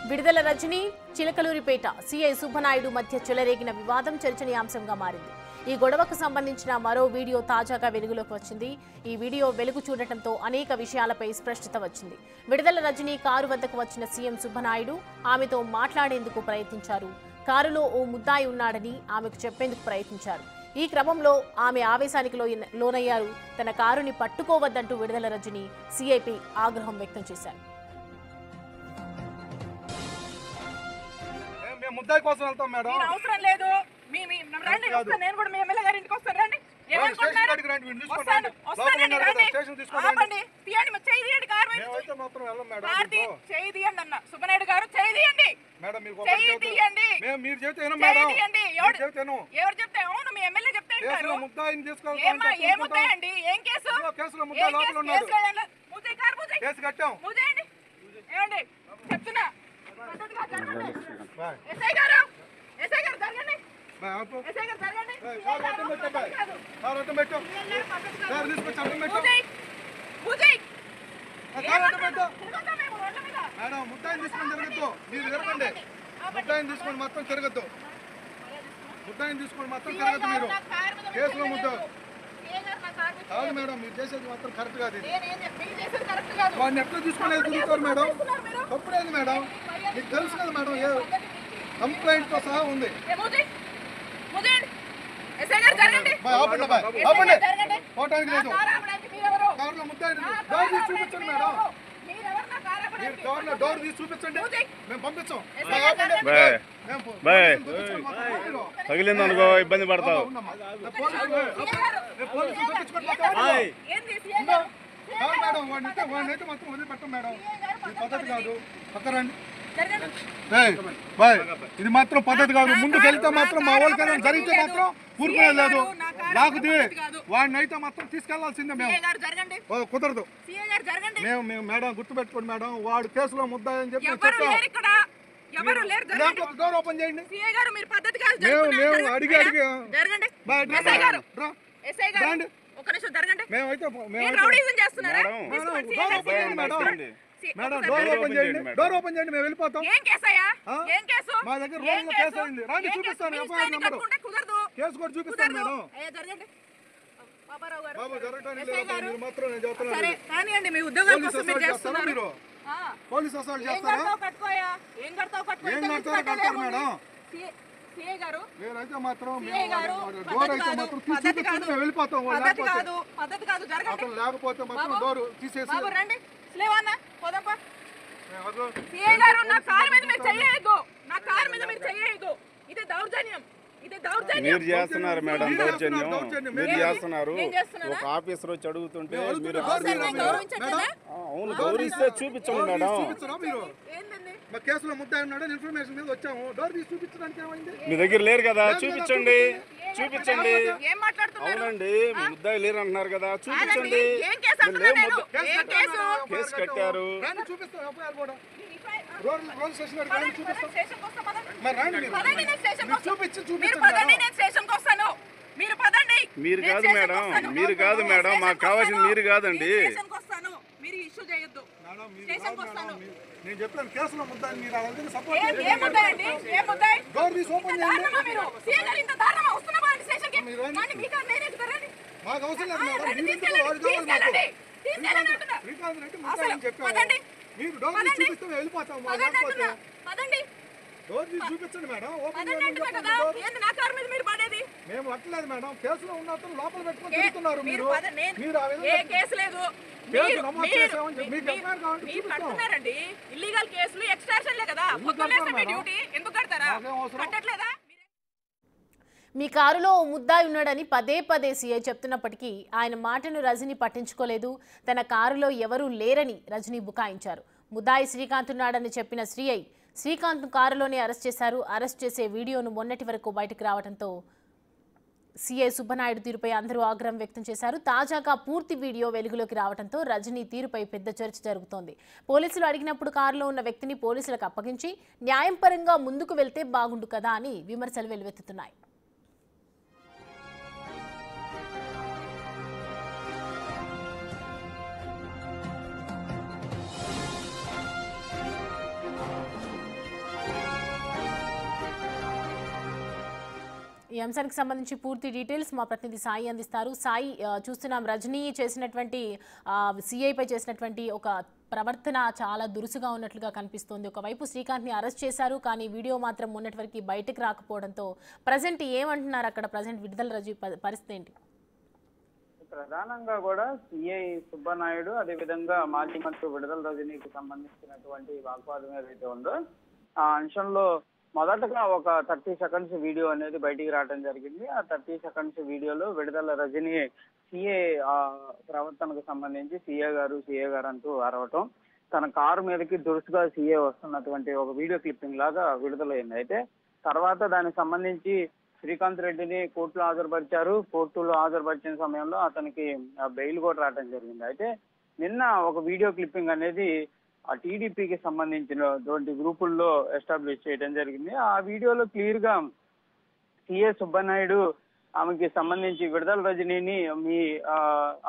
విడుదల రజని చిలకలూరిపేట సిఐ సుబ్బనాయుడు మధ్య చెలరేగిన వివాదం చర్చనీయాంశంగా మారింది. ఈ గొడవకు సంబంధించిన మరో వీడియో తాజాగా వెలుగులోకి వచ్చింది. ఈ వీడియో వెలుగు చూడటంతో అనేక విషయాలపై స్పష్టత వచ్చింది. విడుదల రజని కారు వద్దకు వచ్చిన సీఎం సుబ్బనాయుడు ఆమెతో మాట్లాడేందుకు ప్రయత్నించారు. కారులో ఓ ముద్దాయి ఉన్నాడని ఆమెకు చెప్పేందుకు ప్రయత్నించారు. ఈ క్రమంలో ఆమె ఆవేశానికి లోనయ్యారు. తన కారుని పట్టుకోవద్దంటూ విడుదల రజని సీఐపై ఆగ్రహం వ్యక్తం చేశారు. ముద్దాయి కోసం వెళ్తాం మేడం. అవసరం లేదు. నేను కూడా మీ ఎమ్మెల్యే గారి ఇంటికి వస్తాను. రండి. సుబ్బనాయుడు గారు చేయి తీయండి. మీరు చెప్తే ఎవరు చెప్తే అవును మీ ఎమ్మెల్యే చెప్తే ముద్దాయిని తీసుకోవాలి. ఏముంటాయండి? ఏం కేసు? కేసులో ముద్దాయి లోపల ఉన్నాడు. కేసు కట్టాం. ఏమండి చెప్తున్నా ఎస్ఐ గారు జరగండి. మేడం ముద్దాయిని తీసుకొని తిరగద్దు. మీరు తిరగండి. ముద్దాయిని తీసుకొని మొత్తం తిరగద్దు. ముద్దాయిని తీసుకొని మొత్తం తిరగద్దు. మీరు కేసులో ముద్ద కాదు మేడం. మీరు చేసేది మాత్రం కరెక్ట్ కాదు. వాడిని ఎట్లా తీసుకునేది తిరుగుతారు మేడం. తప్పుడేది మేడం. మీకు తెలుసు కదా మేడం. ఏ కంప్లైంట్ తో సహా ఉంది. పోవటానికి లేదు. కార్లో ముద్దాయి డోర్ తీసి చూపించండి మేడం. మీరు కార్లో డోర్ తీసి చూపించండి. మేము పంపించాం. తగిలిందనుకో ఇబ్బంది పడతావు. మేడం వాడినైతే మాత్రం వదిలిపెట్టం మేడం. ఇది పద్ధతి కాదు. పక్కరండి. ఇది మాత్రం పద్ధతి కాదు. ముందుకు వెళ్తే మాత్రం మా వాళ్ళకైనా జరిగితే మాత్రం ఊరుకునే లేదు. లాగుది వాడిని అయితే మాత్రం తీసుకెళ్లాల్సిందే. మేము కుదరదు. మేము మేడం గుర్తుపెట్టుకోండి మేడం. వాడు కేసులో ముద్దాయి అని చెప్పి చెప్పాం. డోర్ ఓపెన్ చేయండి. మేము అడిగి మేమైతే మేడం డోర్ ఓపెన్ చేయండి. డోర్ ఓపెన్ చేయండి. మేము వెళ్ళిపోతాం. మా దగ్గర రోజులో కేసు అయింది. రండి చూపిస్తాను. ఎఫ్ఐఆర్ నెంబర్ కేసు కూడా చూపిస్తాను మేడం. బాబు జరగడానికి మీరు మాత్రం నేను చెప్తున్నాను. మీరు పోలీస్ అసలు చేస్తారా? ఏం కడతారు మేడం? నేనైతే మాత్రం డోర్ అయితే మాత్రం తీసుకొచ్చి మేము వెళ్ళిపోతాం. అతను లేకపోతే మాత్రం డోర్ తీసేసి మీరు చేస్తున్నారు మేడం దౌర్జన్యం. మీరు చేస్తున్నారు. ఒక ఆఫీసర్ వచ్చి అడుగుతుంటే మీరు అవును గౌరవిస్తే చూపించండి మేడం. కేసులో ముద్దాయి ఉన్నాడని ఇన్ఫర్మేషన్ మీద వచ్చాము. డోర్ తీసి చూపించడానికి ఏమైంది? మీ దగ్గర లేరు కదా చూపించండి. అవునండి ముద్దాయి లేరు అంటున్నారు కదా చూపించండి. కేసు కట్టారు. మీరు కాదు మేడం. మీరు కాదు మేడం. మాకు కావాల్సింది మీరు కాదండి. నేను చెప్పాను కేసులో ముద్దాయి. మీరు డోర్ తీసి ఓపెన్ చేయండి. మాకు అవసరం లేదు మేడం. మీరు డోర్ తీసి చూపిస్తే వెళ్ళిపోతాం. డోర్ తీసి చూపించండి మేడం. ఓపెన్ మేము అట్లేదు మేడం. కేసులో ఉన్న లోపల పెట్టుకొని తిరుగుతున్నారు. మీరు ఇల్లీగల్ కేసులు ఎక్స్ట్రాక్షన్లే కదా. మీ కారులో ఓ ముద్దాయి ఉన్నాడని పదే పదే సీఐ చెప్తున్నప్పటికీ ఆయన మాటను రజని పట్టించుకోలేదు. తన కారులో ఎవరూ లేరని రజని బుకాయించారు. ముద్దాయి శ్రీకాంత్ ఉన్నాడని చెప్పిన సీఐ శ్రీకాంత్ కారులోనే అరెస్ట్ చేశారు. అరెస్ట్ చేసే వీడియోను మొన్నటి వరకు బయటకు రావడంతో సీఐ సుబ్బనాయుడు తీరుపై అందరూ ఆగ్రహం వ్యక్తం చేశారు. తాజాగా పూర్తి వీడియో వెలుగులోకి రావడంతో రజని తీరుపై పెద్ద చర్చ జరుగుతోంది. పోలీసులు అడిగినప్పుడు కారులో ఉన్న వ్యక్తిని పోలీసులకు అప్పగించి న్యాయం పరంగా ముందుకు వెళ్తే బాగుండు కదా అని విమర్శలు వెల్లువెత్తుతున్నాయి. ఈ అంశానికి సంబంధించి పూర్తి డీటెయిల్స్ మా ప్రతినిధి సాయి అందిస్తారు. సాయి, చూస్తున్నాం రజనీ చేసినటువంటి సిఐపై చేసినటువంటి ఒక ప్రవర్తన చాలా దురుసుగా ఉన్నట్లుగా కనిపిస్తోంది. ఒకవైపు శ్రీకాంత్ని అరెస్ట్ చేశారు, కానీ వీడియో మాత్రం మొన్నటి వరకు బయటకు రాకపోవడంతో ప్రజెంట్ ఏమంటున్నారు అక్కడ? ప్రజెంట్ విడుదల రజనీ పరిస్థితి ఏంటి? ప్రధానంగా కూడా సిఐ సుబ్బనాయుడు అదేవిధంగా మాజీ మంత్రి విడుదల రజనీకి సంబంధించినటువంటి వాగ్వాదం ఏదైతే ఉందో ఆ అంశంలో మొదటగా ఒక 30 సెకండ్స్ వీడియో అనేది బయటికి రావడం జరిగింది. ఆ 30 సెకండ్స్ వీడియోలో విడుదల రజనీ సిఏ ప్రవర్తనకు సంబంధించి సిఏ గారు అంటూ అరవటం, తన కారు మీదకి దురుసుగా సిఏ వస్తున్నటువంటి ఒక వీడియో క్లిప్పింగ్ లాగా విడుదలైంది. అయితే తర్వాత దానికి సంబంధించి శ్రీకాంత్ రెడ్డిని కోర్టులో హాజరుపరిచారు. కోర్టులో హాజరుపరిచిన సమయంలో అతనికి బెయిల్ కూడా రావడం జరిగింది. అయితే నిన్న ఒక వీడియో క్లిప్పింగ్ అనేది ఆ టీడీపీకి సంబంధించినటువంటి గ్రూపుల్లో ఎస్టాబ్లిష్ చేయడం జరిగింది. ఆ వీడియోలో క్లియర్ గా సిఏ సుబ్బనాయుడు ఆమెకి సంబంధించి విడుదల రజనీని మీ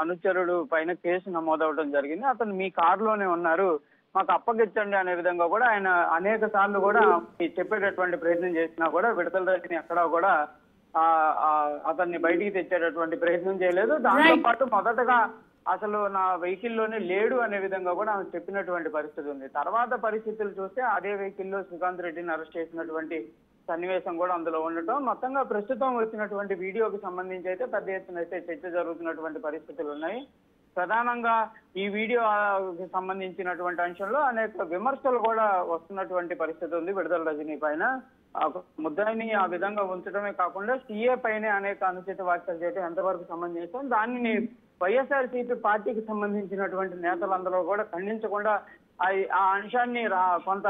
అనుచరుడు పైన కేసు నమోదవడం జరిగింది, అతను మీ కారులోనే ఉన్నారు, మాకు అప్పగించండి అనే విధంగా కూడా ఆయన అనేక సార్లు కూడా చెప్పేటటువంటి ప్రయత్నం చేసినా కూడా విడుదల రజనీ ఎక్కడా కూడా అతన్ని బయటికి తెచ్చేటటువంటి ప్రయత్నం చేయలేదు. దాంతో పాటు మొదటగా అసలు నా వెహికల్లోనే లేడు అనే విధంగా కూడా ఆమె చెప్పినటువంటి పరిస్థితి ఉంది. తర్వాత పరిస్థితులు చూస్తే అదే వెహికల్లో శ్రీకాంత్ రెడ్డిని అరెస్ట్ చేసినటువంటి సన్నివేశం కూడా అందులో ఉండటం, మొత్తంగా ప్రస్తుతం వచ్చినటువంటి వీడియోకి సంబంధించి అయితే పెద్ద ఎత్తున అయితే చర్చ జరుగుతున్నటువంటి పరిస్థితులు ఉన్నాయి. ప్రధానంగా ఈ వీడియోకి సంబంధించినటువంటి అంశంలో అనేక విమర్శలు కూడా వస్తున్నటువంటి పరిస్థితి ఉంది విడుదల రజనీ పైన. ముద్దాయిని ఆ విధంగా ఉంచడమే కాకుండా సీఏ పైనే అనేక అనుచిత వ్యాఖ్యలు చేయడం ఎంతవరకు సంబంధించాం, దానిని వైఎస్ఆర్సీపీ పార్టీకి సంబంధించినటువంటి నేతలందరూ కూడా ఖండించకుండా ఆ అంశాన్ని కొంత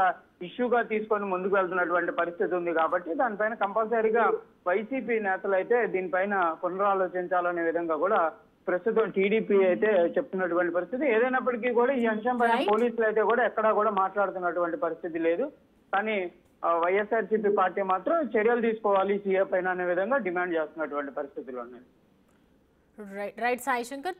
ఇష్యూగా తీసుకొని ముందుకు వెళ్తున్నటువంటి పరిస్థితి ఉంది. కాబట్టి దానిపైన కంపల్సరీగా వైసీపీ నేతలు అయితే దీనిపైన పునరాలోచించాలనే విధంగా కూడా ప్రస్తుతం టీడీపీ అయితే చెప్తున్నటువంటి పరిస్థితి. ఏదైనప్పటికీ కూడా ఈ అంశం పైన పోలీసులు అయితే కూడా ఎక్కడా కూడా మాట్లాడుతున్నటువంటి పరిస్థితి లేదు. కానీ వైఎస్ఆర్సీపీ పార్టీ మాత్రం చర్యలు తీసుకోవాలి సీఏ పైన అనే విధంగా డిమాండ్ చేస్తున్నటువంటి పరిస్థితులు ఉన్నాయి. రైట్ సాయి శంకర్.